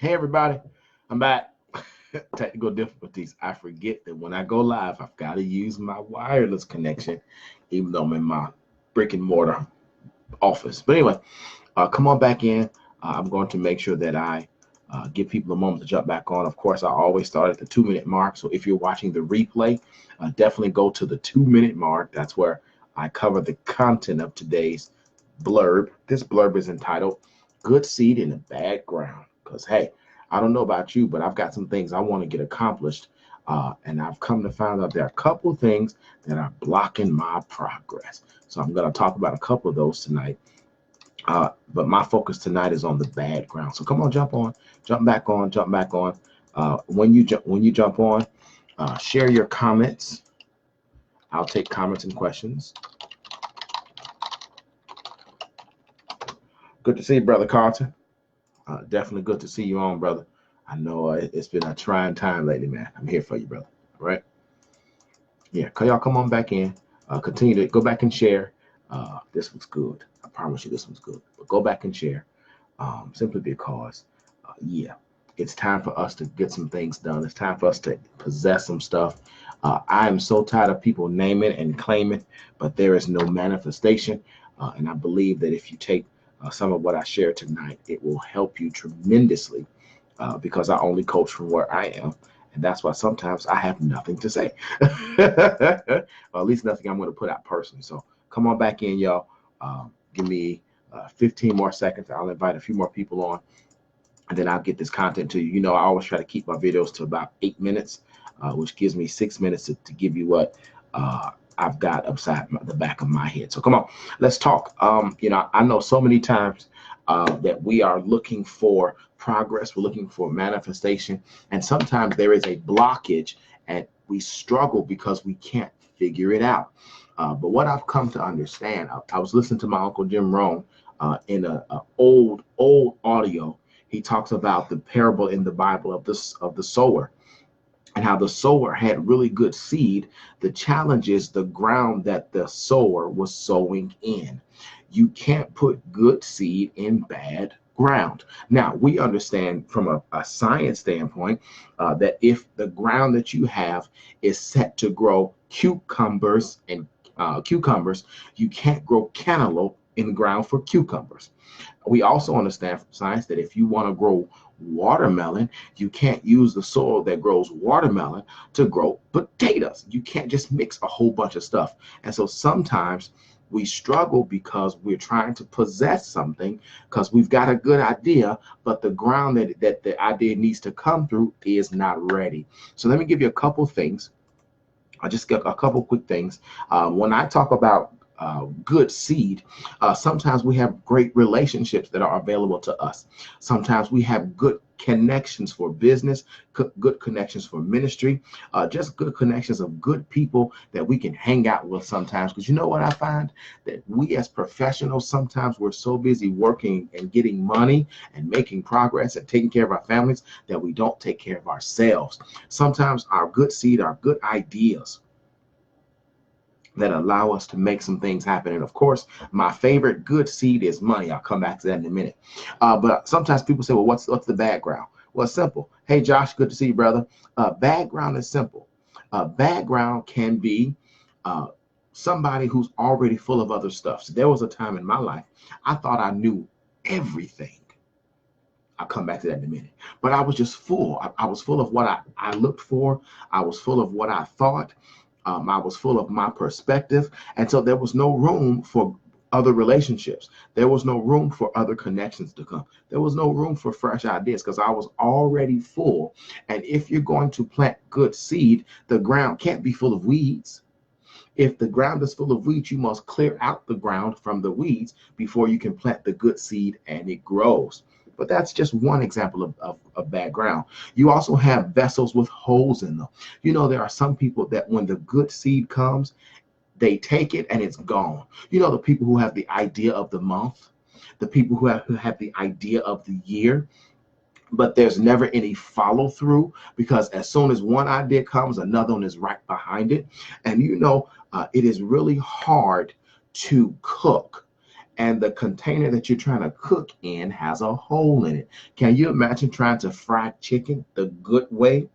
Hey everybody, I'm back. Technical difficulties. I forget that when I go live, I've got to use my wireless connection, even though I'm in my brick and mortar office. But anyway, come on back in. I'm going to make sure that I give people a moment to jump back on. Of course, I always start at the 2 minute mark. So if you're watching the replay, definitely go to the 2 minute mark. That's where I cover the content of today's blurb. This blurb is entitled Good Seed in a Bad Ground. Because, hey, I don't know about you, but I've got some things I want to get accomplished. And I've come to find out there are a couple of things that are blocking my progress. So I'm going to talk about a couple of those tonight. But my focus tonight is on the bad ground. So come on, jump back on. When you jump on, share your comments. I'll take comments and questions. Good to see you, Brother Carter. Definitely good to see you on, brother. I know it's been a trying time lately, man. I'm here for you, brother. All right? Yeah, y'all come on back in. Continue to go back and share. This was good. I promise you this was good. But go back and share simply because, yeah, it's time for us to get some things done. It's time for us to possess some stuff. I am so tired of people naming and claiming, but there is no manifestation. And I believe that if you take some of what I shared tonight, it will help you tremendously because I only coach from where I am. And that's why sometimes I have nothing to say, or at least nothing I'm going to put out personally. So come on back in, y'all. Give me 15 more seconds. I'll invite a few more people on, and then I'll get this content to you. You know, I always try to keep my videos to about 8 minutes, which gives me 6 minutes to give you what I've got upside the back of my head. So come on, let's talk. I know so many times that we are looking for progress, we're looking for manifestation, and sometimes there is a blockage and we struggle because we can't figure it out. But what I've come to understand, I was listening to my Uncle Jim Rohn in an old audio. He talks about the parable in the Bible of the sower, and how the sower had really good seed. The challenge is the ground that the sower was sowing in. You can't put good seed in bad ground. Now, we understand from a science standpoint that if the ground that you have is set to grow cucumbers, you can't grow cantaloupe in the ground for cucumbers. We also understand from science that if you want to grow watermelon, you can't use the soil that grows watermelon to grow potatoes. You can't just mix a whole bunch of stuff. And so sometimes we struggle because we're trying to possess something because we've got a good idea, but the ground that the idea needs to come through is not ready. So let me give you a couple things. I'll just get a couple quick things. When I talk about good seed, sometimes we have great relationships that are available to us. Sometimes we have good connections for business, good connections for ministry, just good connections of good people that we can hang out with sometimes. Because you know what I find? That we as professionals, sometimes we're so busy working and getting money and making progress and taking care of our families that we don't take care of ourselves. Sometimes our good seed, our good ideas that allow us to make some things happen. And of course, my favorite good seed is money. I'll come back to that in a minute. But sometimes people say, well, what's the background? Well, it's simple. Hey, Josh, good to see you, brother. Background is simple. Background can be somebody who's already full of other stuff. So there was a time in my life, I thought I knew everything. I'll come back to that in a minute. But I was just full. I was full of what I looked for. I was full of what I thought. I was full of my perspective. And so there was no room for other relationships. There was no room for other connections to come. There was no room for fresh ideas because I was already full. And if you're going to plant good seed, the ground can't be full of weeds. If the ground is full of weeds, you must clear out the ground from the weeds before you can plant the good seed and it grows. But that's just one example of bad ground. You also have vessels with holes in them. You know, there are some people that when the good seed comes, they take it and it's gone. You know, the people who have the idea of the month, the people who have the idea of the year, but there's never any follow through because as soon as one idea comes, another one is right behind it. And you know, it is really hard to cook and the container that you're trying to cook in has a hole in it. Can you imagine trying to fry chicken the good way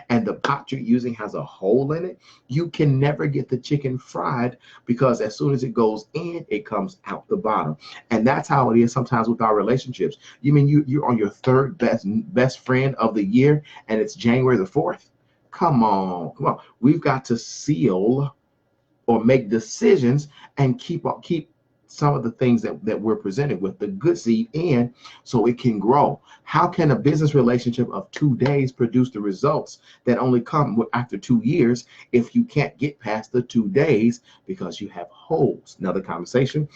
and the pot you're using has a hole in it? You can never get the chicken fried because as soon as it goes in, it comes out the bottom. And that's how it is sometimes with our relationships. You mean you're on your third best friend of the year and it's January the 4th? Come on, come on. We've got to seal or make decisions and keep some of the things that we're presented with, the good seed in, so it can grow. How can a business relationship of 2 days produce the results that only come after 2 years if you can't get past the 2 days because you have holes? Another conversation.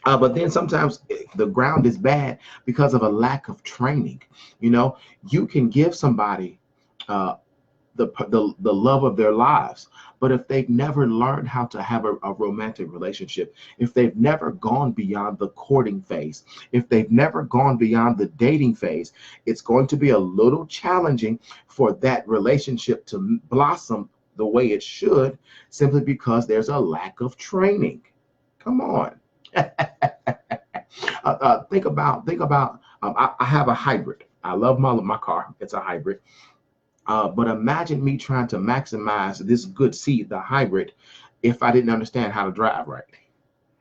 But then sometimes the ground is bad because of a lack of training. You know, you can give somebody uh, the love of their lives. But if they've never learned how to have a romantic relationship, if they've never gone beyond the courting phase, if they've never gone beyond the dating phase, it's going to be a little challenging for that relationship to blossom the way it should, simply because there's a lack of training. Come on. I have a hybrid. I love my car. It's a hybrid. But imagine me trying to maximize this good seed, the hybrid, if I didn't understand how to drive right.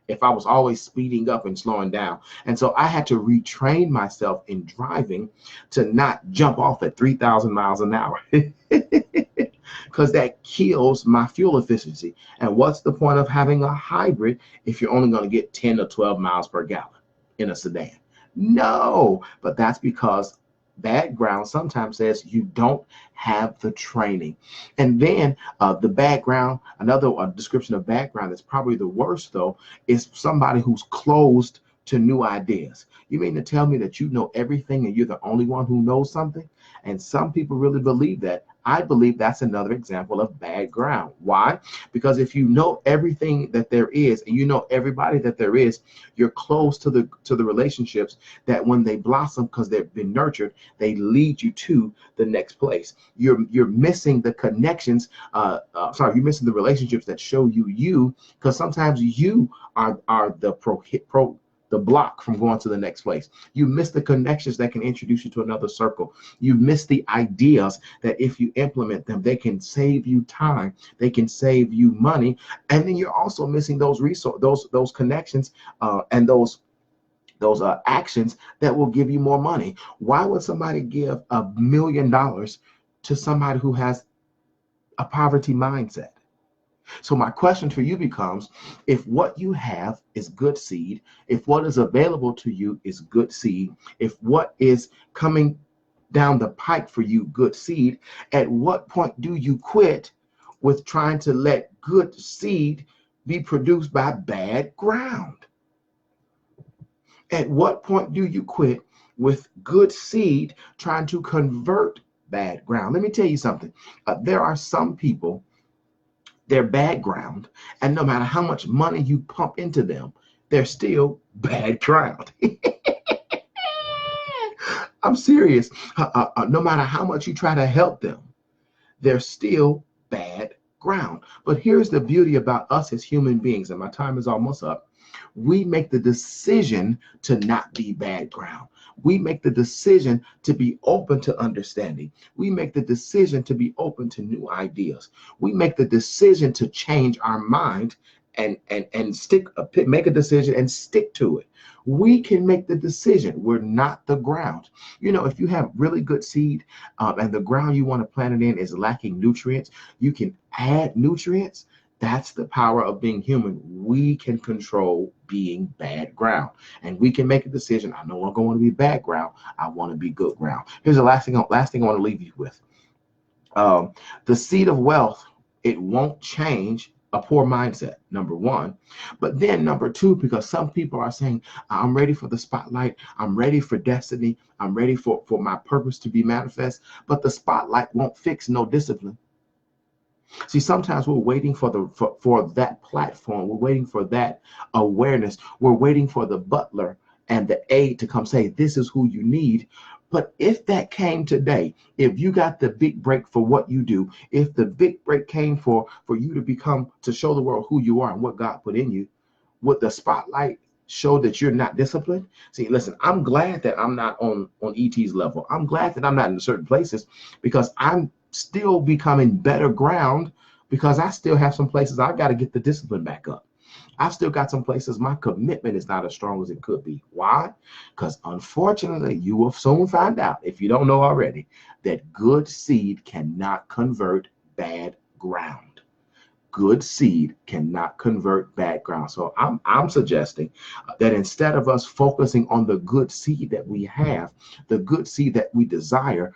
If I was always speeding up and slowing down. And so I had to retrain myself in driving to not jump off at 3,000 miles an hour because that kills my fuel efficiency. And what's the point of having a hybrid if you're only going to get 10 or 12 miles per gallon in a sedan? No, but that's because bad ground sometimes says you don't have the training. And then the background, another description of background that's probably the worst though, is somebody who's closed to new ideas. You mean to tell me that you know everything and you're the only one who knows something? And some people really believe that. I believe that's another example of bad ground. Why? Because if you know everything that there is and you know everybody that there is, you're close to the relationships that when they blossom because they've been nurtured, they lead you to the next place. You're missing the connections. You're missing the relationships that show you because sometimes you are the block from going to the next place. You miss the connections that can introduce you to another circle. You miss the ideas that if you implement them, they can save you time, they can save you money, and then you're also missing those those connections and those actions that will give you more money. Why would somebody give $1 million to somebody who has a poverty mindset? So my question for you becomes, if what you have is good seed, if what is available to you is good seed, if what is coming down the pike for you good seed, at what point do you quit with trying to let good seed be produced by bad ground? At what point do you quit with good seed trying to convert bad ground? Let me tell you something. There are some people, their background, and no matter how much money you pump into them, they're still bad ground. I'm serious. No matter how much you try to help them, they're still bad ground. But here's the beauty about us as human beings, and my time is almost up. We make the decision to not be bad ground. We make the decision to be open to understanding. We make the decision to be open to new ideas. We make the decision to change our mind and make a decision and stick to it. We can make the decision. We're not the ground. You know, if you have really good seed and the ground you want to plant it in is lacking nutrients, you can add nutrients. That's the power of being human. We can control being bad ground, and we can make a decision. I no longer want to be bad ground. I want to be good ground. Here's the last thing I want to leave you with. The seed of wealth, it won't change a poor mindset, number one. But then number two, because some people are saying, I'm ready for the spotlight. I'm ready for destiny. I'm ready for my purpose to be manifest. But the spotlight won't fix no discipline. See, sometimes we're waiting for that platform. We're waiting for that awareness. We're waiting for the butler and the aide to come say, this is who you need. But if that came today, if you got the big break for what you do, if the big break came for you to show the world who you are and what God put in you, would the spotlight show that you're not disciplined? See, listen, I'm glad that I'm not on ET's level. I'm glad that I'm not in certain places, because I'm still becoming better ground, because I still have some places I got to get the discipline back up. I've still got some places my commitment is not as strong as it could be. Why? Because unfortunately, you will soon find out, if you don't know already, that good seed cannot convert bad ground. Good seed cannot convert bad ground. So I'm suggesting that instead of us focusing on the good seed that we have, the good seed that we desire,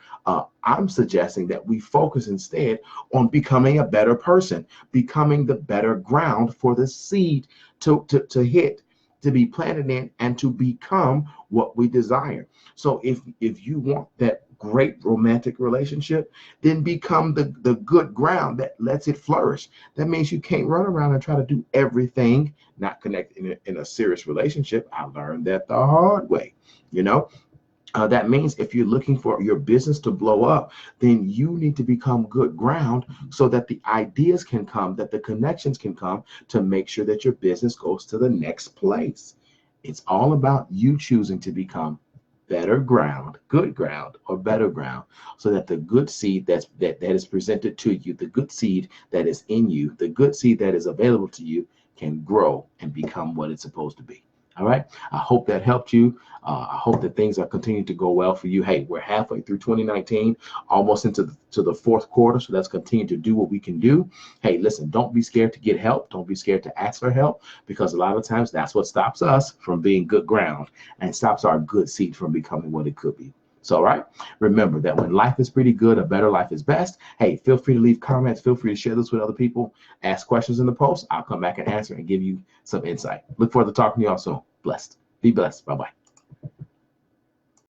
I'm suggesting that we focus instead on becoming a better person, becoming the better ground for the seed to hit, to be planted in, and to become what we desire. So if you want that great romantic relationship, then become the good ground that lets it flourish. That means you can't run around and try to do everything, not connect in a serious relationship. I learned that the hard way, you know. That means if you're looking for your business to blow up, then you need to become good ground so that the ideas can come, that the connections can come, to make sure that your business goes to the next place. It's all about you choosing to become better ground, good ground, or better ground, so that the good seed that is presented to you, the good seed that is in you, the good seed that is available to you, can grow and become what it's supposed to be. All right. I hope that helped you. I hope that things are continuing to go well for you. Hey, we're halfway through 2019, almost into the fourth quarter. So let's continue to do what we can do. Hey, listen, don't be scared to get help. Don't be scared to ask for help, because a lot of times that's what stops us from being good ground and stops our good seed from becoming what it could be. So, all right, remember that when life is pretty good, a better life is best. Hey, feel free to leave comments. Feel free to share this with other people. Ask questions in the post. I'll come back and answer and give you some insight. Look forward to talking to y'all soon. Blessed. Be blessed. Bye-bye.